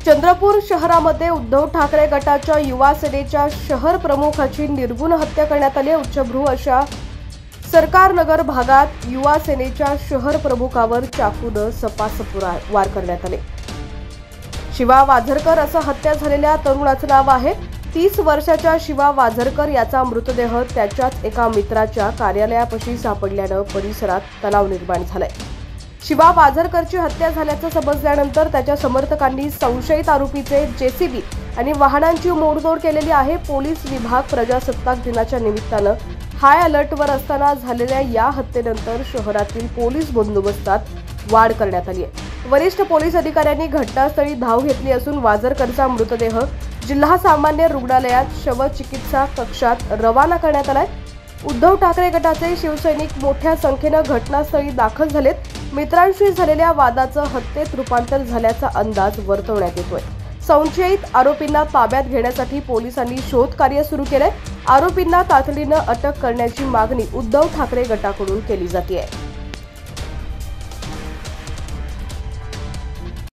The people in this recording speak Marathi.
चंद्रपूर शहरामध्ये उद्धव ठाकरे गटाच्या युवा सेनेच्या शहर प्रमुखाची निर्गुण हत्या करण्यात आली। उच्चभ्रू अशा सरकारनगर भागात युवा सेनेच्या शहर प्रमुखावर चाकूने सपासप वार करण्यात आले। शिवा वाझरकर असं हत्या झालेल्या तरुणाचं नाव आहे। 30 वर्षाच्या शिवा वाझरकर याचा मृतदेह त्याच्याच एका मित्राच्या कार्यालयापाशी सापडल्याने परिसरात तणाव निर्माण झालाय। शिवा वाझरकरची हत्या झाल्याचं समजल्यानंतर त्याच्या समर्थकांनी संशयित आरोपीचे जेसीबी आणि वाहनांची मोडतोड केलेली आहे। पोलीस विभाग प्रजासत्ताक दिनाच्या निमित्तानं हाय अलर्टवर असताना झालेल्या या हत्येनंतर शहरातील पोलीस बंदोबस्तात वाढ करण्यात आली आहे। वरिष्ठ पोलीस अधिकाऱ्यांनी घटनास्थळी धाव घेतली असून वाझरकरचा मृतदेह जिल्हा सामान्य रुग्णालयात शवचिकित्सा कक्षात रवाना करण्यात आलाय। उद्धव ठाकरे गटाचे शिवसैनिक मोठ्या संख्येने घटनास्थळी दाखल झालेत। मित्रांशी झालेल्या वादाचं हत्येत रूपांतर झाल्याचा अंदाज वर्तवण्यात येतोय। संशयित आरोपींना ताब्यात घेण्यासाठी पोलिसांनी शोध कार्य सुरू केलंय। आरोपींना तातडीने अटक करण्याची मागणी उद्धव ठाकरे गटाकडून केली जाते आहे।